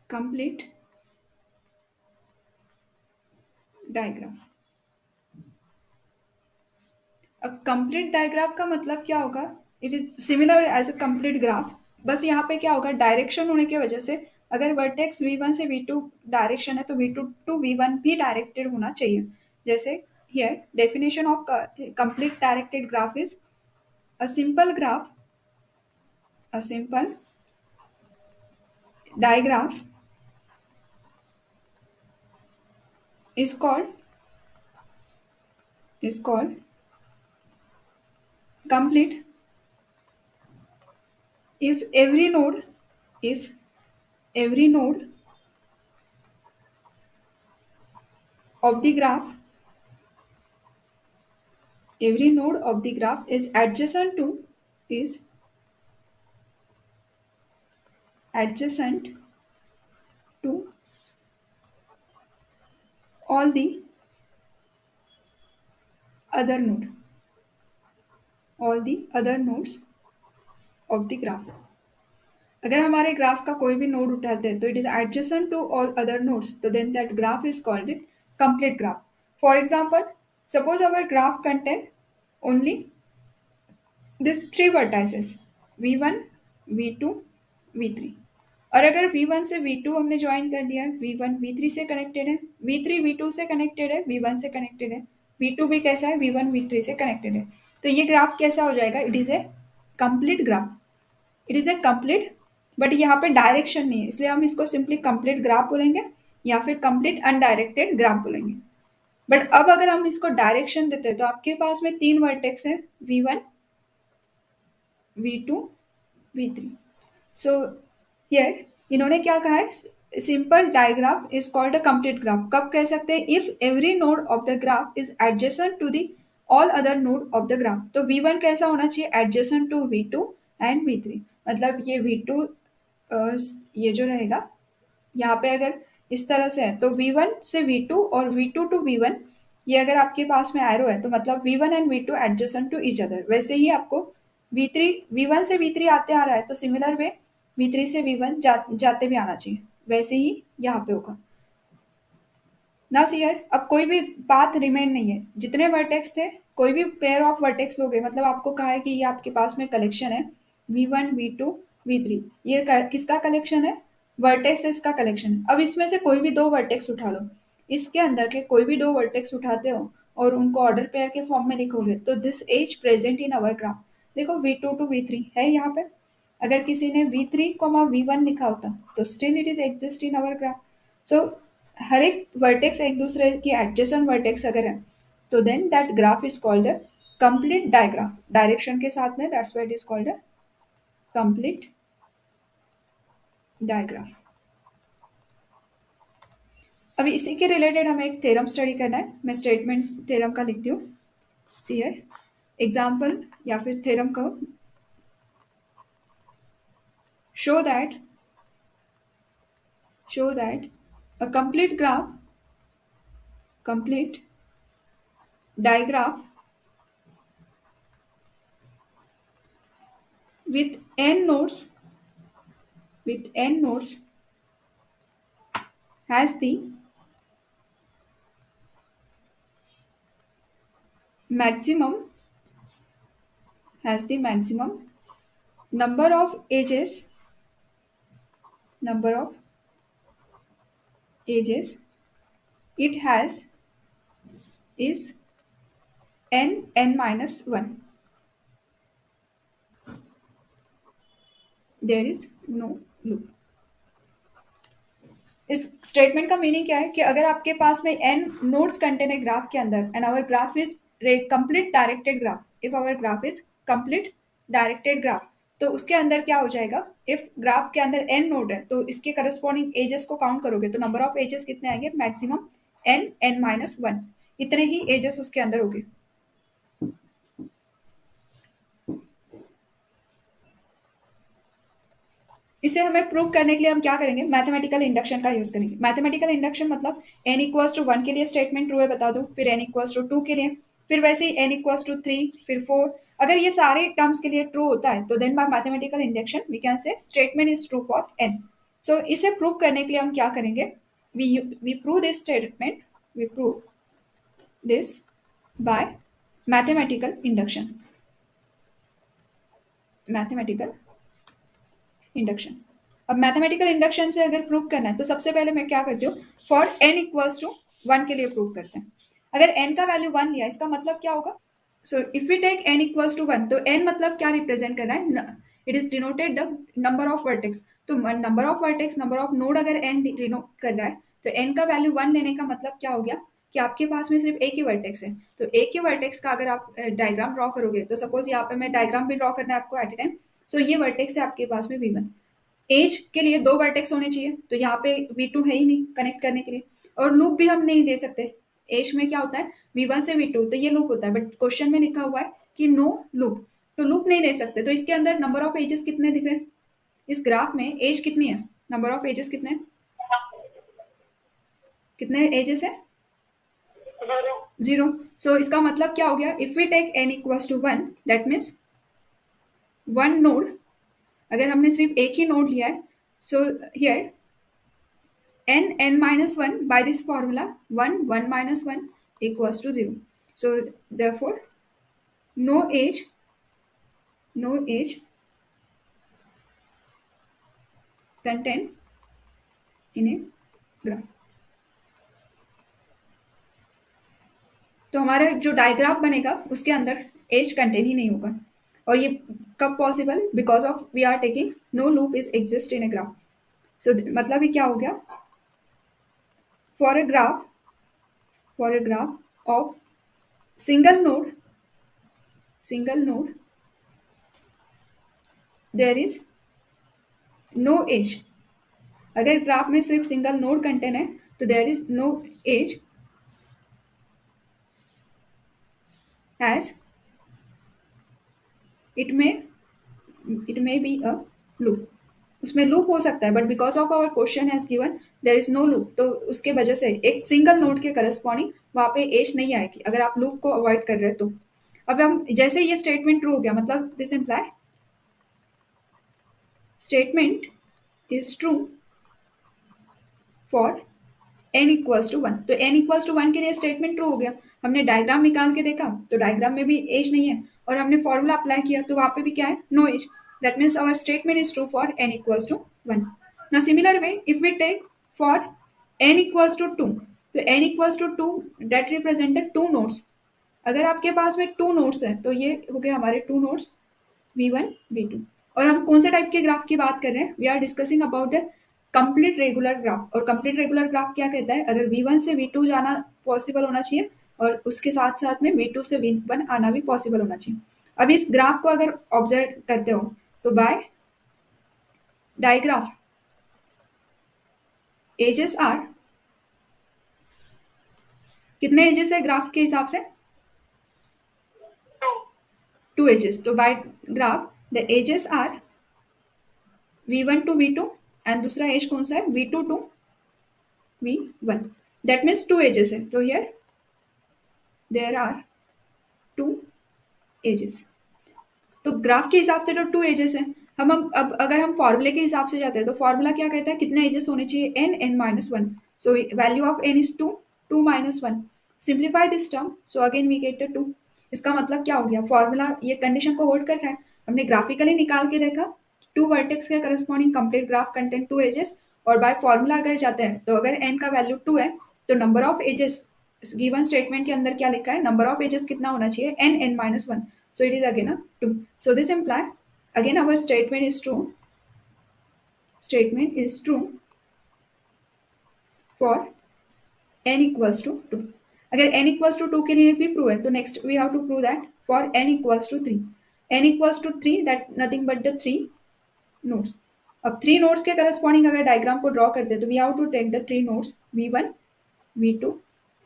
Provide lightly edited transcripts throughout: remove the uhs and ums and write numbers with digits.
Complete diagram. अब complete digraph का मतलब क्या होगा? It is similar as a complete graph. बस यहाँ पे क्या होगा, डायरेक्शन होने की वजह से अगर वर्टेक्स v1 से v2 डायरेक्शन है तो v2 टू v1 भी डायरेक्टेड होना चाहिए। जैसे here definition of complete directed graph is a simple graph, a simple digraph is called complete if every node of the graph is adjacent to all the other node all the other nodes of the graph। अगर हमारे graph का कोई भी node उठाते हैं तो it is adjacent to all other nodes, तो then that graph is called it complete graph. For example, suppose our graph contain only this three vertices v1 v2 v3। और अगर v1 से v2 हमने join कर दिया, v1 v3 से connected है, v3 v2 से कनेक्टेड है, v1 से कनेक्टेड है, v2 भी कैसा है, v1 v3 से कनेक्टेड है, तो ये ग्राफ कैसा हो जाएगा? It is a complete graph. It is a complete, but यहाँ पे डायरेक्शन नहीं है, इसलिए हम इसको सिंपली कंप्लीट ग्राफ बोलेंगे या फिर कंप्लीट अनडायरेक्टेड ग्राफ बोलेंगे। बट अब अगर हम इसको डायरेक्शन देते हैं तो आपके पास में तीन वर्टेक्स है, v1 v2 v3। So here इन्होंने क्या कहा है, simple digraph is called a complete graph. कब कह सकते हैं? If every node of the graph is adjacent to the all other node of the graph. तो v1 कैसा होना चाहिए? Adjacent to v2 and v3। मतलब ये v2 ये जो रहेगा यहाँ पे अगर इस तरह से है तो v1 से v2 और v2 टू v1, ये अगर आपके पास में एरो है तो मतलब v1 and v2 adjacent to each other. वैसे ही आपको v3 v1 से v3 आते आ रहा है तो सिमिलर वे v3 से v1 जाते भी आना चाहिए, वैसे ही यहाँ पे होगा। ना सीयर, अब कोई भी पाथ रिमेन नहीं है, जितने वर्टेक्स थे कोई भी पेयर ऑफ वर्टेक्स लोगे, मतलब आपको कहा है कि ये आपके पास में कलेक्शन है v1 v2 v3, ये किसका कलेक्शन है? वर्टेक्सेस का कलेक्शन है। अब इसमें से कोई भी दो वर्टेक्स उठा लो, इसके अंदर के कोई भी दो वर्टेक्स उठाते हो और उनको ऑर्डर पेयर के फॉर्म में लिखोगे तो this edge present in our graph. देखो v2 टू v3 है यहाँ पे, अगर किसी ने v3 v1 लिखा होता तो still it is exist in our graph. So हर एक वर्टेक्स एक दूसरे की एडजेसेंट वर्टेक्स अगर है तो then that graph is called a complete digraph, direction के साथ में, that's why it is called a complete digraph. अभी इसी के रिलेटेड हमें एक थ्योरम स्टडी करना है, मैं स्टेटमेंट थ्योरम का लिखती हूँ। सी हियर एग्जांपल या फिर थ्योरम को, show that a complete digraph with n nodes has the maximum number of edges it has is n minus 1। There is no loop. इस स्टेटमेंट का मीनिंग क्या है कि अगर आपके पास में n नोड्स कंटेन है ग्राफ के अंदर and our graph is complete directed graph, if our graph is complete directed graph, तो उसके अंदर क्या हो जाएगा? इफ ग्राफ के अंदर n नोड है तो इसके करस्पॉन्डिंग एजेस को काउंट करोगे तो नंबर ऑफ एजेस कितने आएंगे? मैक्सिमम n माइनस 1, इतने ही एजेस उसके अंदर होंगे। इसे हमें प्रूव करने के लिए हम क्या करेंगे? मैथमेटिकल इंडक्शन का यूज करेंगे। मैथमेटिकल इंडक्शन मतलब n इक्वल्स टू 1 के लिए स्टेटमेंट ट्रू है बता दो, फिर n इक्वल्स टू 2 के लिए, फिर वैसे ही n इक्वल्स टू 3, फिर 4। अगर ये सारे टर्म्स के लिए ट्रू होता है तो then by mathematical induction we can say statement is true for n। So इसे प्रूव करने के लिए हम क्या करेंगे, we prove this statement, we prove this by mathematical induction, mathematical induction. अब मैथमेटिकल इंडक्शन से अगर प्रूव करना है तो सबसे पहले मैं क्या करती हूँ, फॉर एन इक्वल्स टू 1 के लिए प्रूव करते हैं। अगर एन का वैल्यू 1 लिया, इसका मतलब क्या होगा, so if we take n equals to 1, तो n मतलब क्या रिप्रेजेंट कर रहा है, it is denoted the number of vertex. तो number of vertex, number of node अगर n डिनोट कर रहा है, तो n का वैल्यू 1 लेने का मतलब क्या हो गया कि आपके पास में सिर्फ एक ही वर्टेक्स है। तो एक ही वर्टेक्स का अगर आप डायग्राम ड्रॉ करोगे, तो सपोज यहाँ पे मैं डायग्राम भी ड्रॉ करना है आपको एट ए टाइम। सो ये वर्टेक्स है आपके पास में v1, एज के लिए 2 वर्टेक्स होने चाहिए, तो यहाँ पे v2 है ही नहीं कनेक्ट करने के लिए, और लूप भी हम नहीं दे सकते। एज में क्या होता है, v1 से v2, तो ये लूप होता है, बट क्वेश्चन में लिखा हुआ है कि नो लूप, तो लूप नहीं ले सकते। तो इसके अंदर नंबर ऑफ एजेस कितने दिख रहे हैं, इस ग्राफ में एज कितनी है, नंबर ऑफ एजेस कितने हैं, कितने एजेस है, 0। सो इसका मतलब क्या हो गया, if we take n equals to 1, that means 1 node, अगर हमने सिर्फ एक ही नोड लिया है, so here n minus 1 by this formula 1 minus 1 equals to 0. So therefore no age, no age contained in a graph. तो हमारा जो डायग्राफ बनेगा उसके अंदर एज कंटेन ही नहीं होगा, और ये कब possible, because of we are taking no loop is exist in a graph. So मतलब ये क्या हो गया, for a graph, for a graph of single node, single node there is no edge. अगर ग्राफ में सिर्फ सिंगल नोड कंटेन है, तो there is no edge as it may be a loop. उसमें लूप हो सकता है, but because of our question has given there is no loop, तो उसके वजह से एक सिंगल नोड के करस्पॉन्डिंग वहां पे एज नहीं आएगी, अगर आप लूप को अवॉइड कर रहे हो तो। अब हम जैसे ये स्टेटमेंट ट्रू हो गया, मतलब this imply statement is true for n equals to 1। तो n इक्वल्स टू 1 के लिए स्टेटमेंट ट्रू हो गया। हमने डायग्राम निकाल के देखा, तो डायग्राम में भी एज नहीं है, और हमने फॉर्मूला अप्लाई किया तो वहां पे भी क्या है, no edge. That means our statement is true for n equals to 1। ना similar way if we take for n equals to 2, तो n equals to 2 that represented 2 nodes. अगर आपके पास में 2 नोड्स है, तो ये हो गए हमारे 2 नोड्स v1 v2। और हम कौन से टाइप के ग्राफ की बात कर रहे हैं, we are discussing about the complete regular graph. और कंप्लीट रेगुलर ग्राफ क्या कहता है, अगर v1 से v2 जाना पॉसिबल होना चाहिए, और उसके साथ साथ में v2 से v1 आना भी पॉसिबल होना चाहिए। अब इस ग्राफ को अगर ऑब्जर्व करते हो, तो बाय डायग्राफ एजेस आर, कितने एजेस है ग्राफ के हिसाब से, 2 एजेस। तो by graph the edges are v1 to v2, and दूसरा एज कौन सा है, v2 to v1। That means 2 edges है, तो हियर देयर आर 2 एजेस। तो ग्राफ के हिसाब से जो 2 एजेस है, हम अब अगर हम फॉर्मूले के हिसाब से जाते हैं, तो फॉर्मूला क्या कहता है, कितने एजेस होने चाहिए, n minus 1। So value of n is 2, 2 minus 1, simplify this term, so again we get 2। इसका मतलब क्या हो गया, फॉर्मूला ये कंडीशन को होल्ड कर रहा है। हमने ग्राफिकली निकाल के देखा, 2 वर्टेक्स के corresponding complete graph content 2 edges, और बाय फॉर्मूला अगर जाते हैं, तो अगर n का वैल्यू 2 है, तो number of edges given statement के अंदर क्या लिखा है, नंबर ऑफ एजेस कितना होना चाहिए, n minus 1। So it is again a 2. So this imply again our statement is true. Statement is true for n equals to 2. अगर n equals to 2 के लिए भी प्रूव है, तो next we have to prove that for n equals to 3. n equals to 3 that nothing but the 3 nodes. अब 3 nodes के corresponding अगर diagram को ड्रॉ करते हैं, तो we have to take the 3 nodes v1, v2,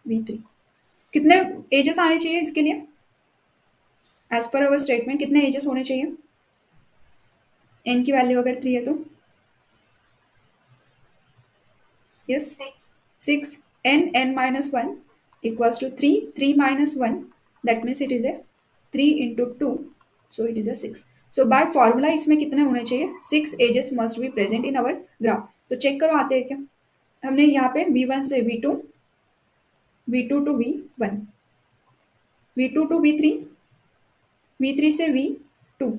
v3। कितने edges आने चाहिए इसके लिए, एज पर अवर स्टेटमेंट कितने एजेस होने चाहिए, n की वैल्यू अगर 3 है तो yes 6, n minus 1 equals to 3, 3 minus 1, that means it is a 3 into 2, so it is a 6. So by formula इसमें कितने होने चाहिए, 6 edges must be present in our graph. तो चेक करो आते हैं क्या। हमने यहाँ पे V1 से V2, V2 to V1, V2 to V3, V3 से V2,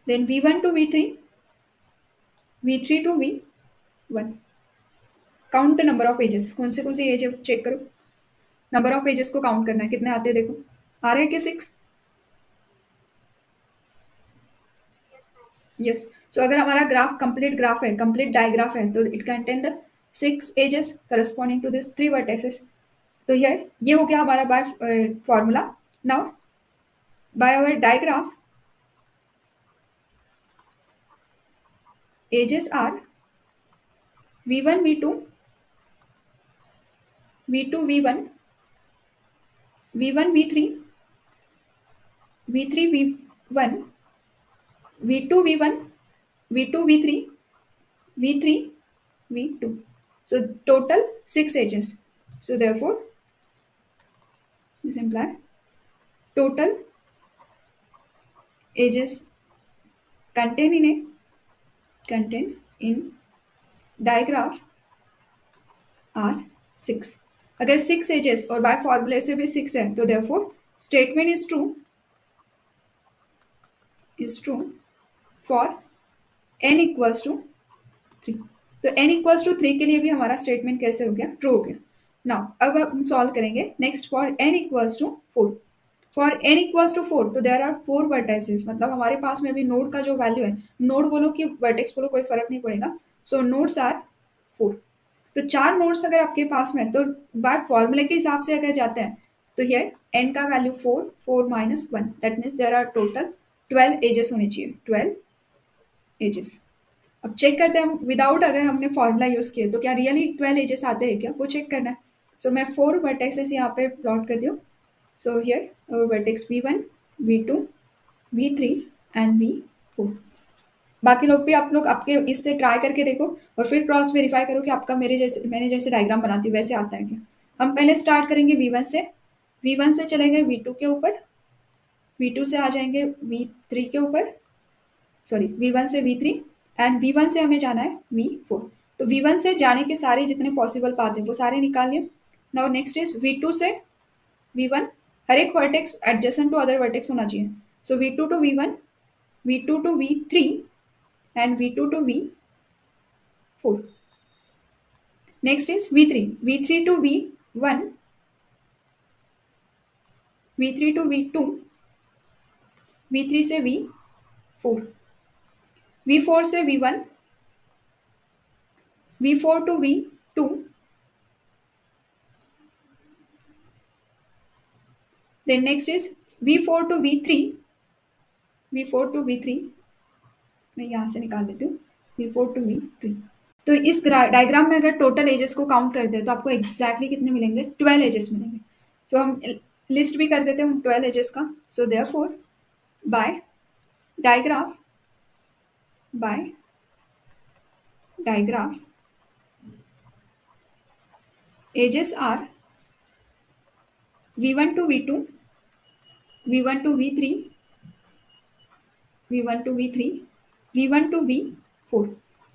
then V1 to V3, V3 to V1। Count the number of edges, कौन सी एज है चेक करो। नंबर ऑफ एजेस को काउंट करना है, कितने आते हैं देखो। आ रहे हैं क्या 6? यस। सो अगर हमारा ग्राफ है, कंप्लीट डायग्राफ है, तो it contain the 6 edges corresponding to this 3 vertexes. तो ये हो गया हमारा by formula. Now by our digraph edges are V1 V2, V2 V1, V1 V3, V3 V1, V2 V1, V2 V3, V3 V2. So total 6 ages. So therefore this implies total ages contained in diagraph are 6. अगर 6 edges और bye फॉर्मूले से भी 6 है, तो therefore statement is true for n equals to 3। तो n equals to 3 के लिए भी हमारा स्टेटमेंट कैसे हो गया, ट्रू हो गया। नाउ अब हम सॉल्व करेंगे next for n equals to 4। For n equals to 4 तो देयर आर 4 वर्टाइसेस, मतलब हमारे पास में भी नोड का जो वैल्यू है, नोड बोलो कि वर्टेक्स बोलो कोई फर्क नहीं पड़ेगा। सो नोड्स आर 4। तो 4 नोड्स अगर आपके पास में, तो बाय फॉर्मूले के हिसाब से अगर जाते हैं, तो ये n का value 4, 4 minus 1, that means there are total 12 edges होने चाहिए, 12 एजेस। अब चेक करते हैं विदाउट, अगर हमने फॉर्मूला यूज किया तो क्या रियली 12 एजेस आते हैं क्या, वो चेक करना है। सो मैं 4 वर्टेक्सेस यहाँ पे प्लॉट कर दूँ। So here vertex V1, V2, V3 and V4। बाकी लोग भी, आप लोग आपके इससे ट्राई करके देखो और फिर क्रॉस वेरीफाई करो कि आपका मैंने जैसे डायग्राम बनाती हूँ वैसे आता है क्या। हम पहले स्टार्ट करेंगे V1 से चलेंगे V2 के ऊपर, V2 से आ जाएंगे V3 के ऊपर, सॉरी V1 से V3, एंड V1 से हमें जाना है V4। तो V1 से जाने के सारे जितने पॉसिबल पाथ हैं वो सारे निकाल लिए। नाउ नेक्स्ट इज V2 से V1, हर एक vertex adjacent to other vertex होना चाहिए। So V2 to V1, V2 to V3 and V2 to V4। Next is V3 to V1, V3 to V2, V3 से V4, V4 से V1, V4 to V2, then next is V4 to V3, V4 to V3, मैं यहाँ से निकाल देती हूँ V4 to V3। तो इस डायग्राम में अगर टोटल एजेस को काउंट कर दे तो आपको एग्जैक्टली कितने मिलेंगे, 12 एजेस मिलेंगे। सो हम लिस्ट भी कर देते हैं 12 एजेस का। So therefore by digraph edges are V1 to V2, V1 to V3, V1 to V3, V1 to V4।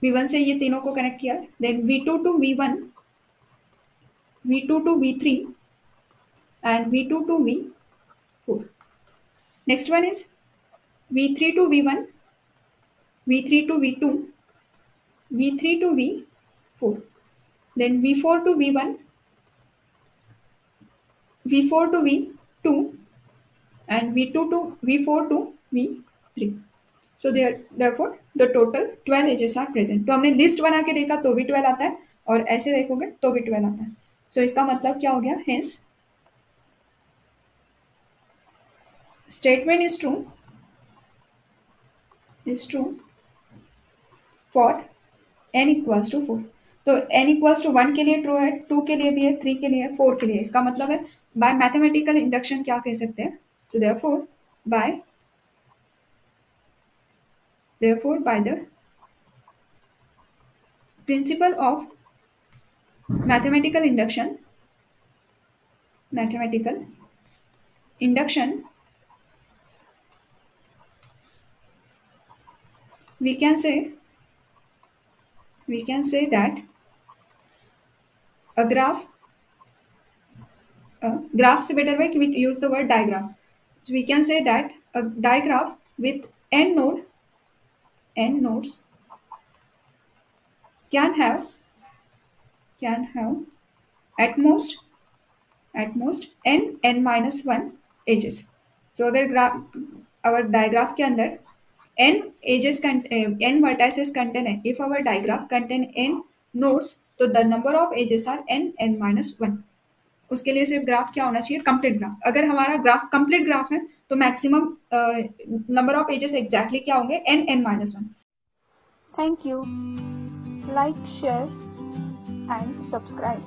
V1 से ये तीनों को कनेक्ट किया, then V2 to V1, V2 to V3 and V2 to V4। Next one is V3 to V1, V3 to V2, V3 to V4, then V4 to V1, V4 to V2 and V2 to V4 to V3। So therefore the total 12 edges are present. तो हमने list बना के देखा तो भी 12 आता है, और ऐसे देखोगे तो भी 12 आता है। सो इसका मतलब क्या हो गया, hence statement is true for n equals to 4। तो n इक्वल्स टू 1 के लिए ट्रू है, 2 के लिए भी है, 3 के लिए है, 4 के लिए। इसका मतलब है बाय मैथमेटिकल इंडक्शन क्या कह सकते हैं। सो therefore by the principle of mathematical induction we can say we can say that a graph से better way we use the word diagram. So we can say that a diagraph with n nodes can have at most n minus 1 edges. So अगर graph our diagraph के अंदर n edges n vertices contain है, if our diagraph contain n nodes तो the number of edges are n minus 1. उसके लिए सिर्फ graph क्या होना चाहिए, कंप्लीट ग्राफ. अगर हमारा ग्राफ कंप्लीट ग्राफ है तो maximum number of edges exactly क्या होंगे, n minus 1. Thank you. Like, share and subscribe.